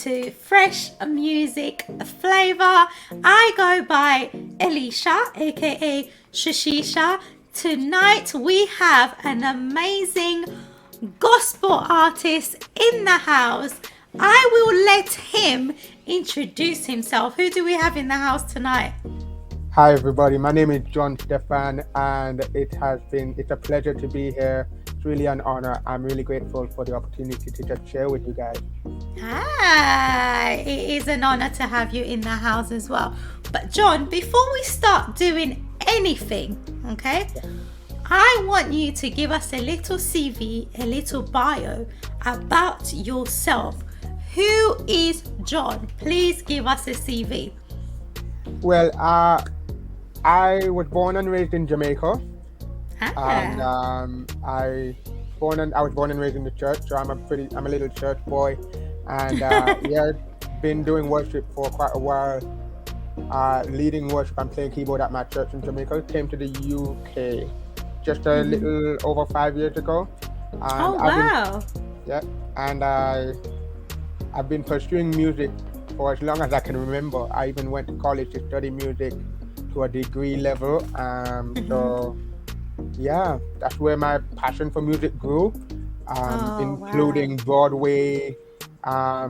to Fresh Music Flavor. I go by Elisha, aka Shishisha. Tonight we have an amazing gospel artist in the house. I will let him introduce himself. Who do we have in the house tonight? Hi everybody, my name is Jon Stephan and it's a pleasure to be here. It's really an honor. I'm really grateful for the opportunity to just share with you guys. It is an honor to have you in the house as well. But Jon, before we start doing anything, okay, I want you to give us a little CV, a little bio about yourself. Who is Jon? Please give us a CV. Well, I was born and raised in Jamaica, and I was born and raised in the church, so I'm a little church boy, and been doing worship for quite a while, leading worship and playing keyboard at my church in Jamaica. Came to the UK just a little over 5 years ago. And wow! I've been pursuing music for as long as I can remember. I even went to college to study music to a degree level. So yeah, that's where my passion for music grew, including Broadway, a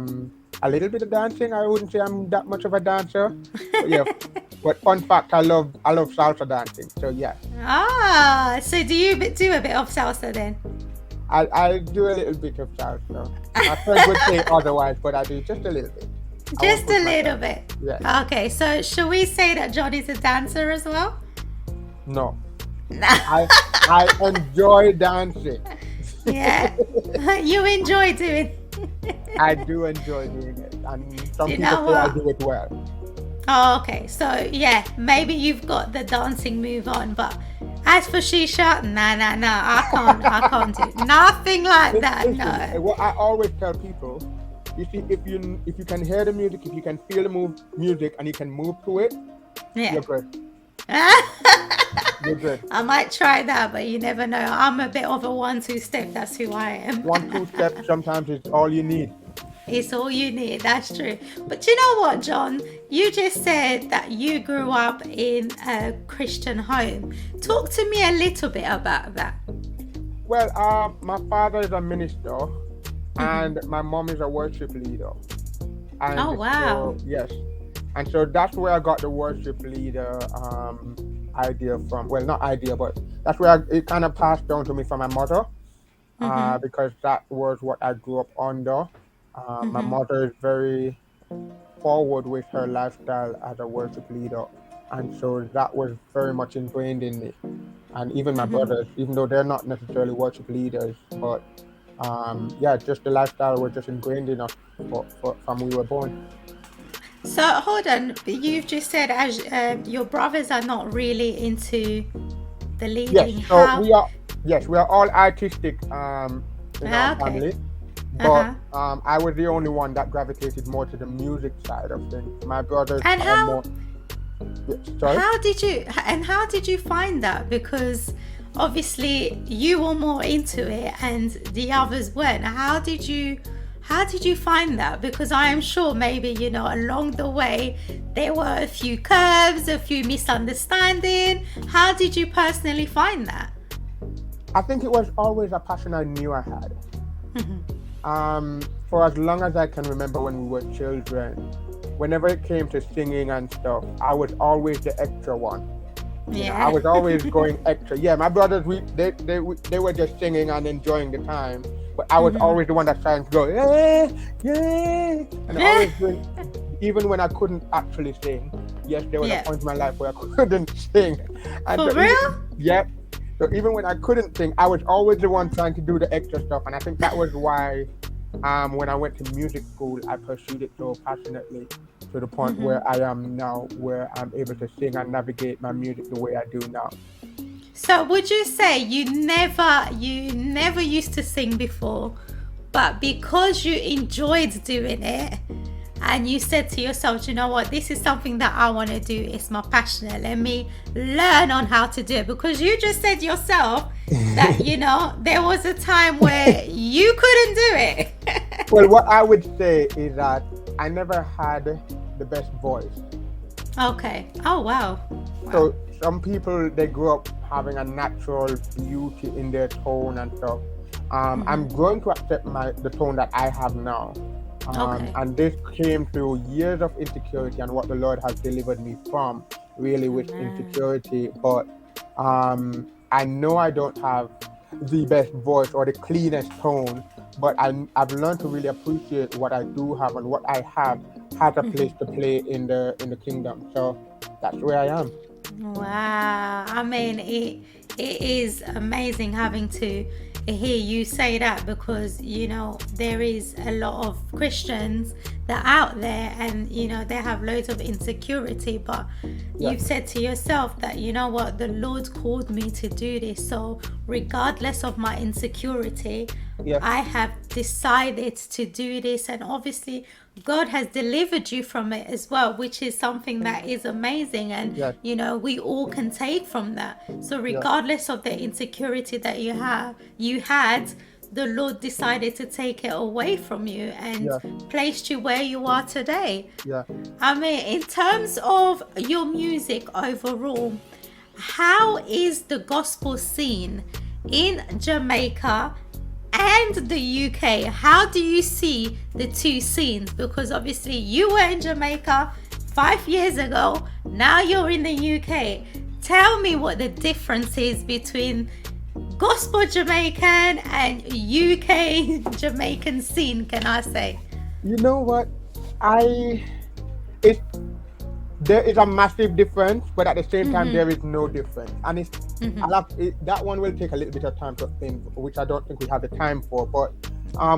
little bit of dancing. I wouldn't say I'm that much of a dancer, but yeah. But fun fact, I love salsa dancing. So yeah. So do you do a bit of salsa then? I do a little bit of salsa. My friends would say otherwise, but I do just a little bit. Just a little bit. Yeah. Okay, so should we say that Jon is a dancer as well? No. I enjoy dancing. Yeah. You enjoy doing I do enjoy doing it. And some people say I do it well. Oh, okay. So yeah, maybe you've got the dancing move on, but as for Shisha, nah, I can't do nothing like that. No. What I always tell people, you see, if you can hear the music, if you can feel the music and you can move to it, you're good. You're good. I might try that, but you never know. I'm a bit of a 1-2 step. That's who I am. 1-2 step sometimes is all you need. It's all you need. That's true. But you know what, Jon? You just said that you grew up in a Christian home. Talk to me a little bit about that. Well, my father is a minister, and my mom is a worship leader. And oh wow! So, yes, and so that's where I got the worship leader idea from. Well, not idea, but that's where it kind of passed down to me from my mother, because that was what I grew up under. My mother is very forward with her lifestyle as a worship leader, and so that was very much ingrained in me. And even my brothers, even though they're not necessarily worship leaders, but just the lifestyle was just ingrained in us from we were born. So hold on, you've just said as your brothers are not really into the leading. Yes, so we are all artistic in our family. But I was the only one that gravitated more to the music side of things. My brothers and are more. Sorry? How did you find that? Because obviously you were more into it and the others weren't. How did you find that? Because I am sure maybe, along the way there were a few curves, a few misunderstandings. How did you personally find that? I think it was always a passion I knew I had. For as long as I can remember when we were children, whenever it came to singing and stuff, I was always the extra one. I was always going extra. Yeah, my brothers, they were just singing and enjoying the time, but I was always the one that's trying to go, yeah, and always doing, even when I couldn't actually sing. Yes, there was a point in my life where I couldn't sing. And for real? Yeah. So even when I couldn't sing, I was always the one trying to do the extra stuff. And I think that was why when I went to music school, I pursued it so passionately to the point where I am now, where I'm able to sing and navigate my music the way I do now. So would you say you never used to sing before, but because you enjoyed doing it, and you said to yourself, you know what, this is something that I want to do, it's my passion, let me learn on how to do it? Because you just said yourself that there was a time where you couldn't do it. Well, what I would say is that I never had the best voice. Okay. Oh wow. Wow. So some people, they grow up having a natural beauty in their tone and stuff. I'm going to accept the tone that I have now. Okay. And this came through years of insecurity and what the Lord has delivered me from, really, with Amen. insecurity. But I know I don't have the best voice or the cleanest tone, but I've learned to really appreciate what I do have, and what I have has a place to play in the kingdom. So that's where I am. Wow. I mean, it is amazing having to hear you say that, because there is a lot of Christians that are out there, and they have loads of insecurity, but Yeah, you've said to yourself that what, the Lord called me to do this, so regardless of my insecurity, yeah, I have decided to do this, and obviously God has delivered you from it as well, which is something that is amazing, and yeah, we all can take from that. So yeah, regardless of the insecurity that you had, the Lord decided to take it away from you and yeah, placed you where you are today. yeah. I mean, in terms of your music overall, how is the gospel scene in Jamaica and the UK? How do you see the two scenes? Because obviously you were in Jamaica 5 years ago, now you're in the UK. Tell me what the difference is between gospel Jamaican and UK Jamaican scene, can I say? You know what? I it There is a massive difference, but at the same time there is no difference, and that one will take a little bit of time to explain, which I don't think we have the time for. But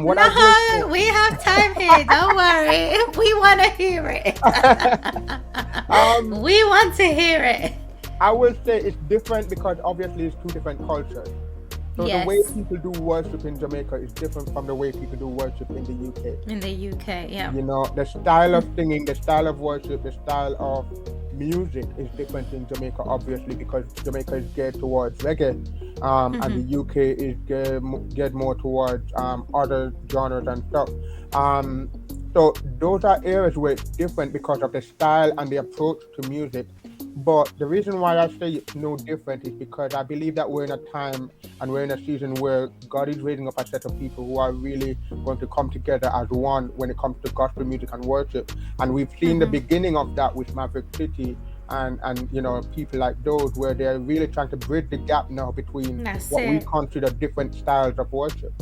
what I will No, we have time here. Don't worry. We want to hear it. say, We want to hear it. I will say it's different because obviously it's two different cultures. So the way Yes, people do worship in Jamaica is different from the way people do worship in the UK. in the UK, yeah. The style of singing, the style of worship, the style of music is different in Jamaica, obviously, because Jamaica is geared towards reggae, and the UK is geared more towards other genres and stuff. Um, so those are areas where it's different because of the style and the approach to music. But the reason why I say it's no different is because I believe that we're in a time and we're in a season where God is raising up a set of people who are really going to come together as one when it comes to gospel music and worship. And we've seen the beginning of that with Maverick City and people like those, where they're really trying to bridge the gap now between That's what we it. consider different styles of worship.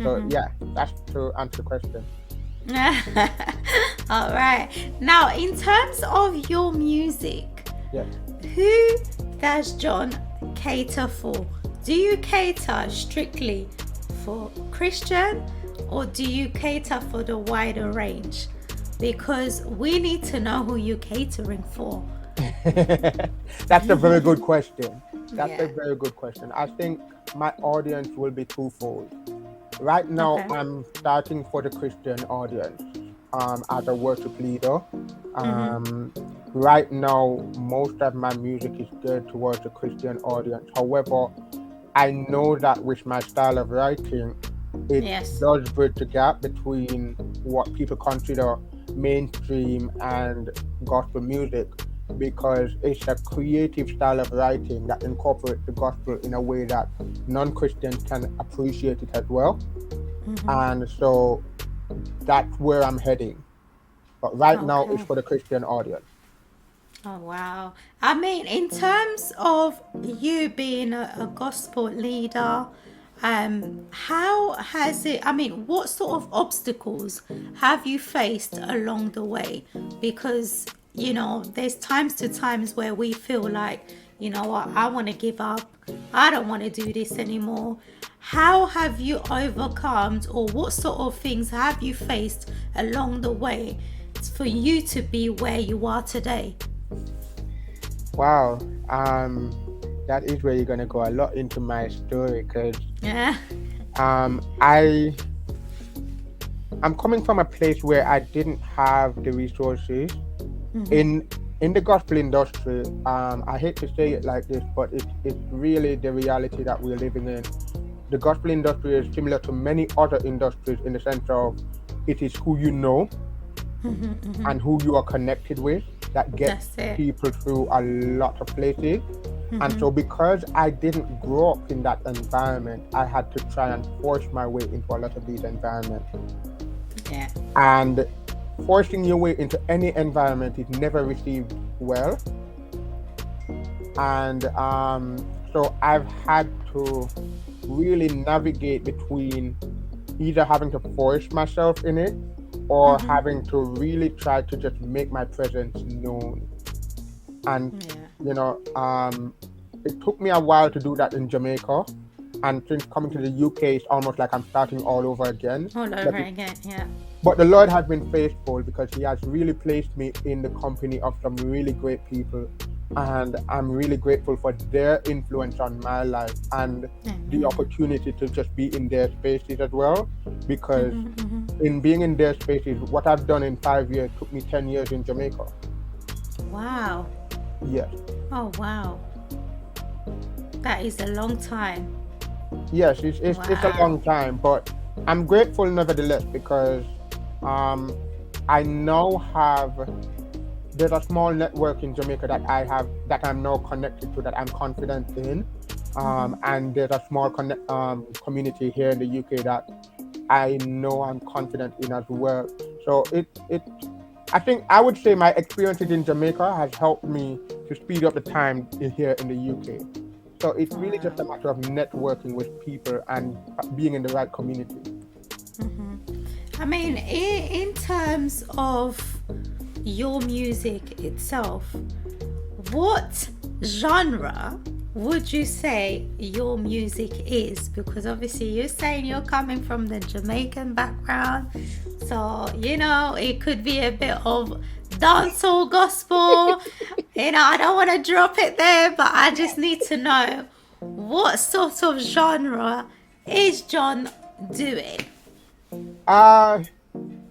So yeah, that's to answer the question. All right. Now, in terms of your music, Yeah. who does John cater for? Do you cater strictly for Christian, or do you cater for the wider range? Because we need to know who you're catering for. That's a very good question. That's a Yeah. very good question. I think my audience will be twofold. Right now, Okay. I'm starting for the Christian audience as a worship leader. Um, right now, most of my music is geared towards the Christian audience. However, I know that with my style of writing, it Yes. does bridge the gap between what people consider mainstream and gospel music, because it's a creative style of writing that incorporates the gospel in a way that non-Christians can appreciate it as well. And so that's where I'm heading. But right now it's Okay. for the Christian audience. Oh, wow. I mean, in terms of you being a gospel leader, how has it, I mean, what sort of obstacles have you faced along the way? Because, there's times to times where we feel like, you know what, I want to give up. I don't want to do this anymore. How have you overcome, or what sort of things have you faced along the way for you to be where you are today? Wow. That is where you're gonna go a lot into my story, because Yeah. um I I'm coming from a place where I didn't have the resources in the gospel industry. I hate to say it like this, but it's really the reality that we're living in. The gospel industry is similar to many other industries in the sense of it is who you know. and who you are connected with that gets That's it. people through a lot of places. And so because I didn't grow up in that environment, I had to try and force my way into a lot of these environments. Yeah. And forcing your way into any environment is never received well. And so I've had to really navigate between either having to force myself in it or having to really try to just make my presence known. And Yeah. it took me a while to do that in Jamaica, and since coming to the UK, it's almost like I'm starting all over again. All over again. Yeah. But the Lord has been faithful because He has really placed me in the company of some really great people, and I'm really grateful for their influence on my life and the opportunity to just be in their spaces as well. Because in being in their spaces, what I've done in 5 years took me 10 years in Jamaica. Wow. Yes. Oh, wow. That is a long time. Yes, it's a long time, but I'm grateful nevertheless because I now have, there's a small network in Jamaica that I'm now connected to, that I'm confident in, and there's a small community here in the UK that I know I'm confident in as well. So I think I would say my experiences in Jamaica has helped me to speed up the time here in the UK. So it's really just a matter of networking with people and being in the right community. I mean, in terms of your music itself, what genre would you say your music is? Because obviously you're saying you're coming from the Jamaican background, so it could be a bit of dancehall gospel. I don't want to drop it there, but I just need to know, what sort of genre is Jon doing?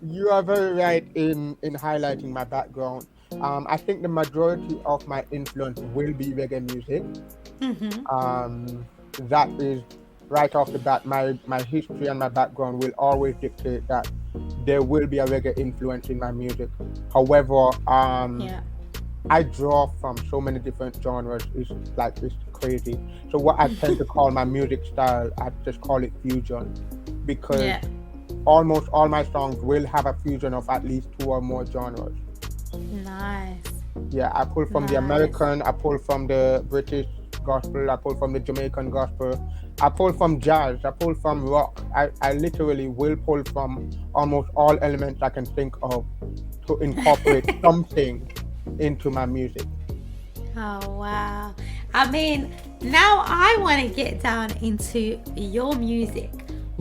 You are very right in highlighting my background. I think the majority of my influence will be reggae music. That is right off the bat. My history and my background will always dictate that there will be a reggae influence in my music. However, I draw from so many different genres. It's crazy. So what I tend to call my music style, I just call it fusion, because almost all my songs will have a fusion of at least 2 or more genres. Nice. Yeah, I pull from the American, I pull from the British gospel, I pull from the Jamaican gospel, I pull from jazz, I pull from rock. I literally will pull from almost all elements I can think of to incorporate something into my music. Oh, wow. I mean, now I want to get down into your music.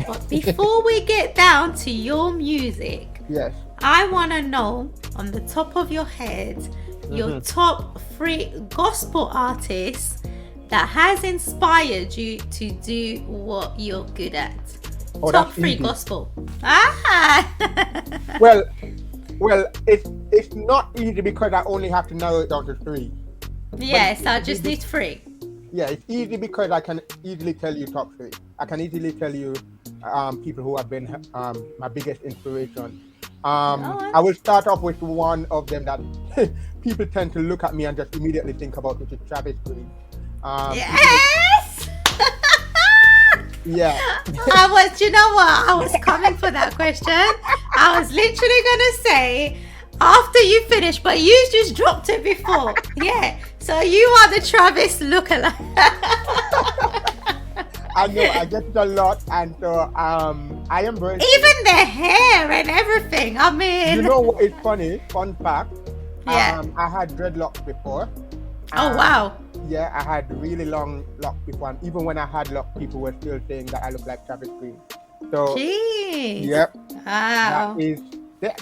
But before we get down to your music, yes, I want to know, on the top of your head, your top 3 gospel artists that has inspired you to do what you're good at. Oh, top that's 3 easy. gospel. Well, it's not easy because I only have to narrow it down to 3. Yes, I just need 3. Yeah, it's easy because I can easily tell you top 3. I can easily tell you people who have been my biggest inspiration. I will start off with one of them that people tend to look at me and just immediately think about, which is Travis Green. Yes! Yeah. You know what? I was coming for that question. I was literally going to say, after you finish, but you just dropped it before. Yeah. So you are the Travis lookalike. I know, I get it a lot, and so I embrace even the hair and everything. I mean, you know what is funny? Fun fact. Yeah. I had dreadlocks before. Oh, wow. Yeah, I had really long locks before, and even when I had locks, people were still saying that I look like Travis Green. So, jeez. Yep. Wow.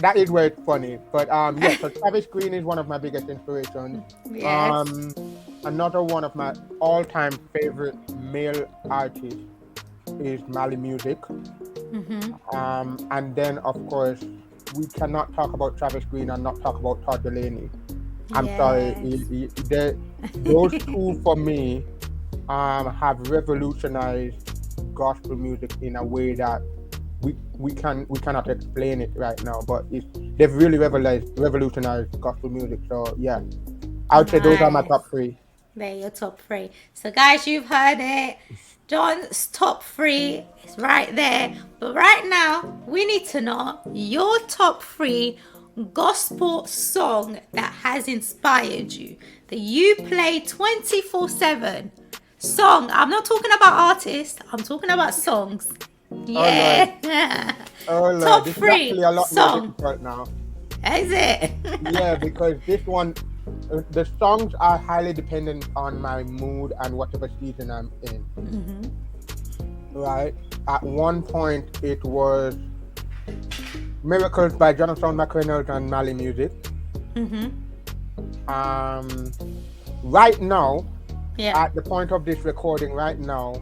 That is where it's funny. But yeah, so Travis Green is one of my biggest inspirations. Yes. Another one of my all-time favorite male artists is Mali Music. And then, of course, we cannot talk about Travis Green and not talk about Todd Delaney. I'm sorry. Those two, for me, have revolutionized gospel music in a way that we cannot explain it right now, but they've really revolutionized gospel music. So yeah, I would say those are my Nice. top three. They're your top three. So, guys, you've heard it. John's top three is right there. But right now, we need to know your top three gospel song that has inspired you, that you play 24/7. Song. I'm not talking about artists, I'm talking about songs. Oh Lord, Yeah. oh Lord, Top this is actually three a lot more song. difficult now. Is it? Yeah, because this one, the songs are highly dependent on my mood and whatever season I'm in. Right. At one point, it was Miracles by Jonathan McReynolds and Mali Music. Um, right now, Yeah. at the point of this recording, right now,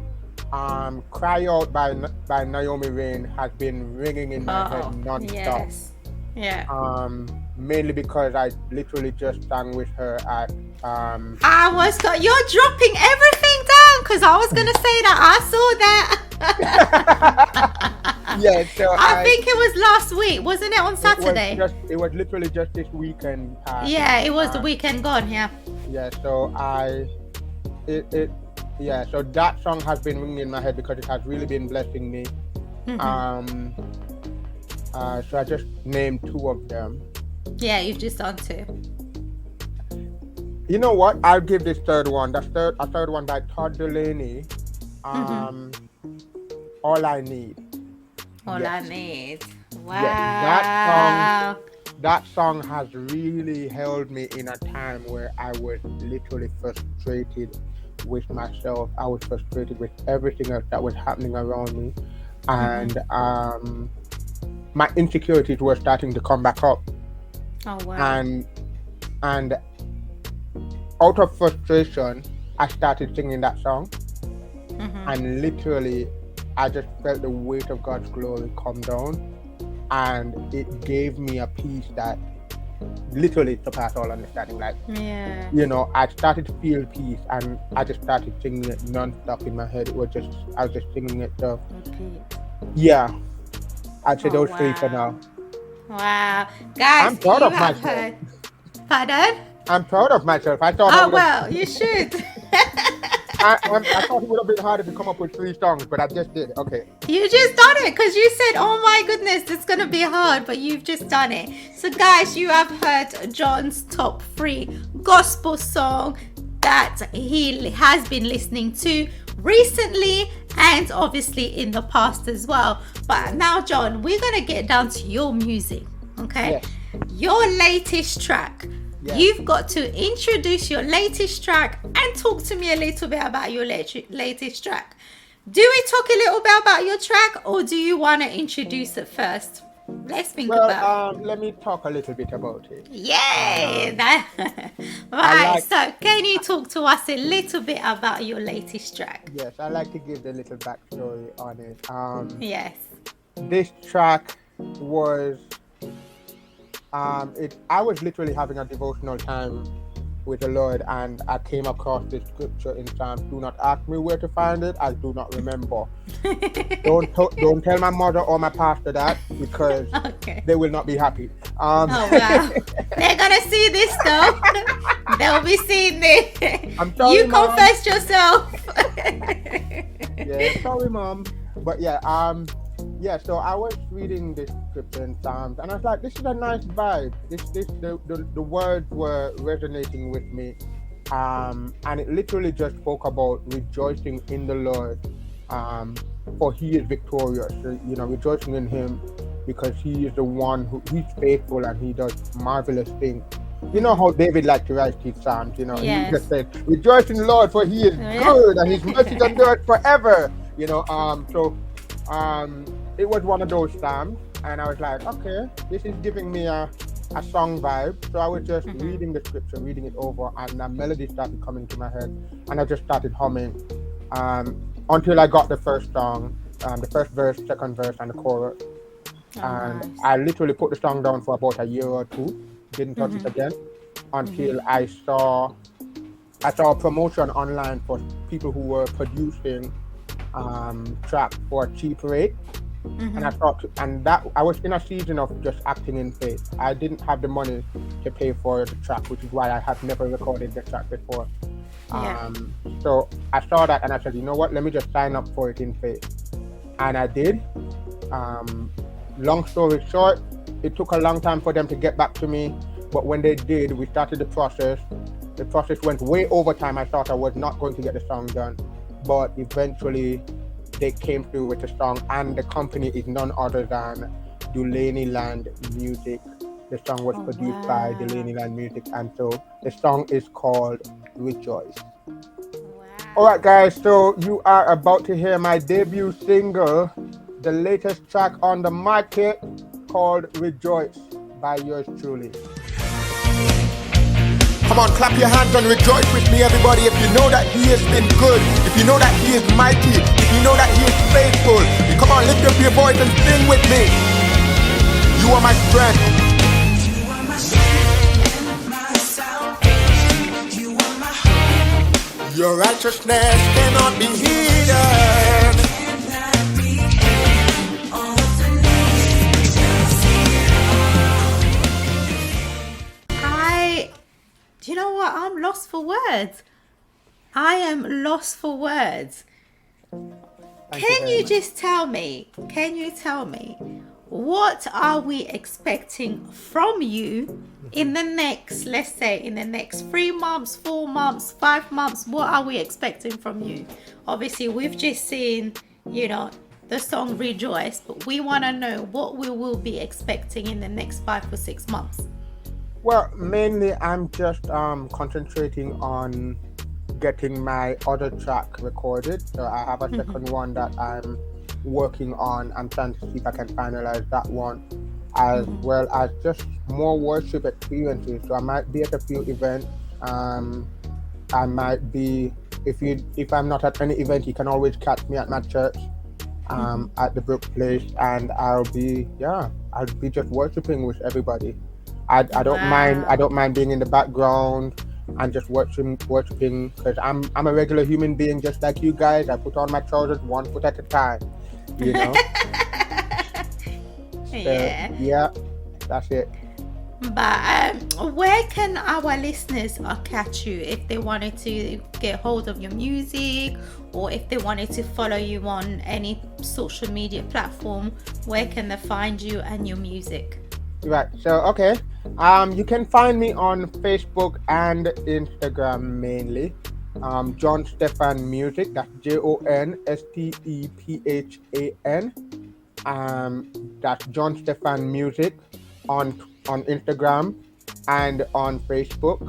"Cry Out" by Naomi Rain has been ringing in my head Oh, non-stop. yes. Yeah. Mainly because I literally just sang with her at You're dropping everything down because I was gonna say that I saw that. yeah, so I think it was last week, wasn't it? On Saturday. it was literally just this weekend. Yeah, it was the weekend gone. Yeah. Yeah, so so that song has been ringing in my head because it has really been blessing me. So I just named two of them. Yeah, you've just done two. You know what? I'll give this third one. A third one by Todd Delaney. All I Need. All Yes. I need. Wow. Yes, that song has really held me in a time where I was literally frustrated with myself. I was frustrated with everything else that was happening around me, and my insecurities were starting to come back up. Oh wow. And out of frustration, I started singing that song, and literally, I just felt the weight of God's glory come down, and it gave me a peace that literally surpassed all understanding. Like, Yeah. you know, I started to feel peace, and I just started singing it non-stop in my head. I was just singing it. So Repeat. yeah, I'd say Oh, those three for wow. now. Wow. Guys, I'm proud you of have myself. heard. Pardon? I'm proud of myself. I thought Oh well, you should. I thought it would have been harder to come up with 3 songs, but I just did. Okay. You just done it because you said, "Oh my goodness, it's gonna be hard," but you've just done it. So, guys, you have heard John's top 3 gospel song that he has been listening to recently and obviously in the past as well. But now, John, we're gonna get down to your music, okay? Yes. Your latest track. Yes. You've got to introduce your latest track and talk to me a little bit about your latest track. Do we talk a little bit about your track, or do you want to introduce it first? Let's think about it. Let me talk a little bit about it. Yay! like- So can you talk to us a little bit about your latest track? Yes, I like to give the little backstory on it. Yes. This track was I was literally having a devotional time with the Lord, and I came across this scripture in Psalms. Do not ask me where to find it. I do not remember. Don't tell my mother or my pastor that, because Okay. they will not be happy. Oh wow. They're gonna see this though. They'll be seeing this. I'm sorry, You Mom. confessed yourself. Yeah, sorry, Mom. But yeah, so I was reading this scripture in Psalms, and I was like, this is a nice vibe. The words were resonating with me, and it literally just spoke about rejoicing in the Lord, for He is victorious. You know, rejoicing in Him because He is the one He's faithful and He does marvelous things. You know how David liked to write his psalms. You know, Yes. He just said, "Rejoice in the Lord, for He is good, and His mercy endures forever." You know, it was one of those psalms, and I was like, okay, this is giving me a song vibe. So I was just reading the scripture, reading it over, and a melody started coming to my head, and I just started humming until I got the first song, the first verse, second verse, and the chorus. And nice. I literally put the song down for about a year or two, didn't touch it again, until I saw a promotion online for people who were producing track for a cheap rate. And I thought, and that I was in a season of just acting in faith. I didn't have the money to pay for the track, which is why I have never recorded the track before. Yeah. So I saw that and I said, you know what, let me just sign up for it in faith. And I did. Long story short, it took a long time for them to get back to me. But when they did, we started the process. The process went way over time. I thought I was not going to get the song done. But eventually, they came through with the song. And the company is none other than Delaney Land Music. The song was produced by Delaney Land Music. And so the song is called Rejoice. All right, guys. So you are about to hear my debut single, the latest track on the market, called Rejoice by yours truly. Come on, clap your hands and rejoice with me, everybody. If you know that He has been good, if you know that He is mighty, if you know that He is faithful, come on, lift up your voice and sing with me. You are my strength. You are my strength and my salvation. You are my hope. Your righteousness cannot be hidden. Do you know what? I'm lost for words. I am lost for words. Can you just tell me, what are we expecting from you in the next, let's say, in the next 3 months, 4 months, 5 months? What are we expecting from you? Obviously, we've just seen, the song Rejoice, but we want to know what we will be expecting in the next 5 or 6 months. Well, mainly I'm just concentrating on getting my other track recorded. So I have a second one that I'm working on. I'm trying to see if I can finalize that one, as well as just more worship experiences. So I might be at a few events. I might be, if I'm not at any event, you can always catch me at my church, at the Brook Place, and I'll be just worshiping with everybody. I don't mind being in the background and just worshiping because I'm a regular human being just like you guys. I put on my trousers 1 foot at a time, Yeah, that's it. But where can our listeners catch you if they wanted to get hold of your music, or if they wanted to follow you on any social media platform? Where can they find you and your music? Right. So, okay. You can find me on Facebook and Instagram mainly. Jon Stephan Music. That's JONSTEPHAN. That's Jon Stephan Music on Instagram and on Facebook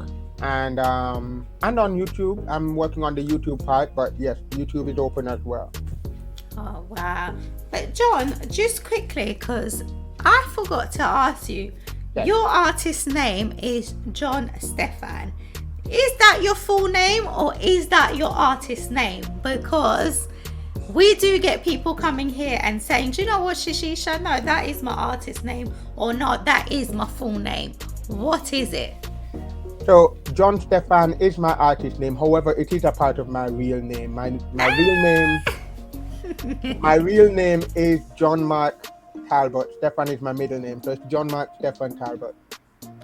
and on YouTube. I'm working on the YouTube part, but yes, YouTube is open as well. Oh wow! But Jon, just quickly, because I forgot to ask you, your artist name is Jon Stephan. Is that your full name or is that your artist name? Because we do get people coming here and saying, do you know what, Shishisha? No, that is my artist name, or no, that is my full name. What is it? So Jon Stephan is my artist name. However, it is a part of my real name. My real name is John Mark Talbot. Stephan is my middle name, so it's John Mark Stephan Talbot.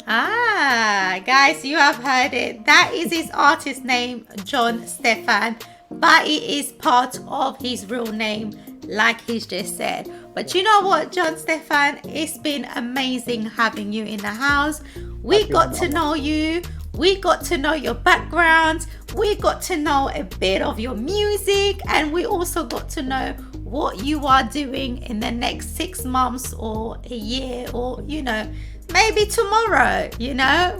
Guys, you have heard it. That is his artist name, Jon Stephan, but it is part of his real name, like he's just said. But you know what, Jon Stephan, it's been amazing having you in the house. We got to know you. We got to know your background. We got to know a bit of your music, and we also got to know what you are doing in the next 6 months or a year, or maybe tomorrow.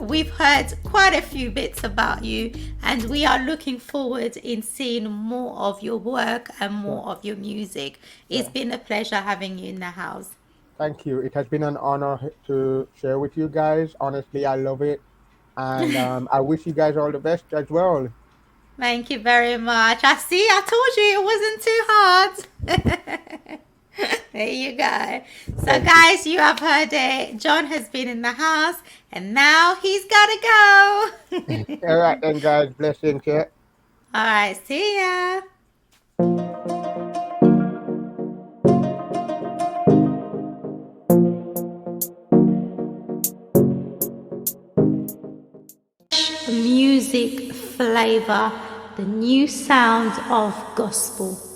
We've heard quite a few bits about you, and we are looking forward in seeing more of your work and more of your music. It's been a pleasure having you in the house. Thank you. It has been an honor to share with you guys. Honestly, I love it, and I wish you guys all the best as well. Thank you very much. I told you it wasn't too hard. There you go. So guys, you have heard it. Jon has been in the house, and now he's gotta go. All right then, guys. Blessings. Yeah. All right. See ya. music flavor, the new sound of gospel.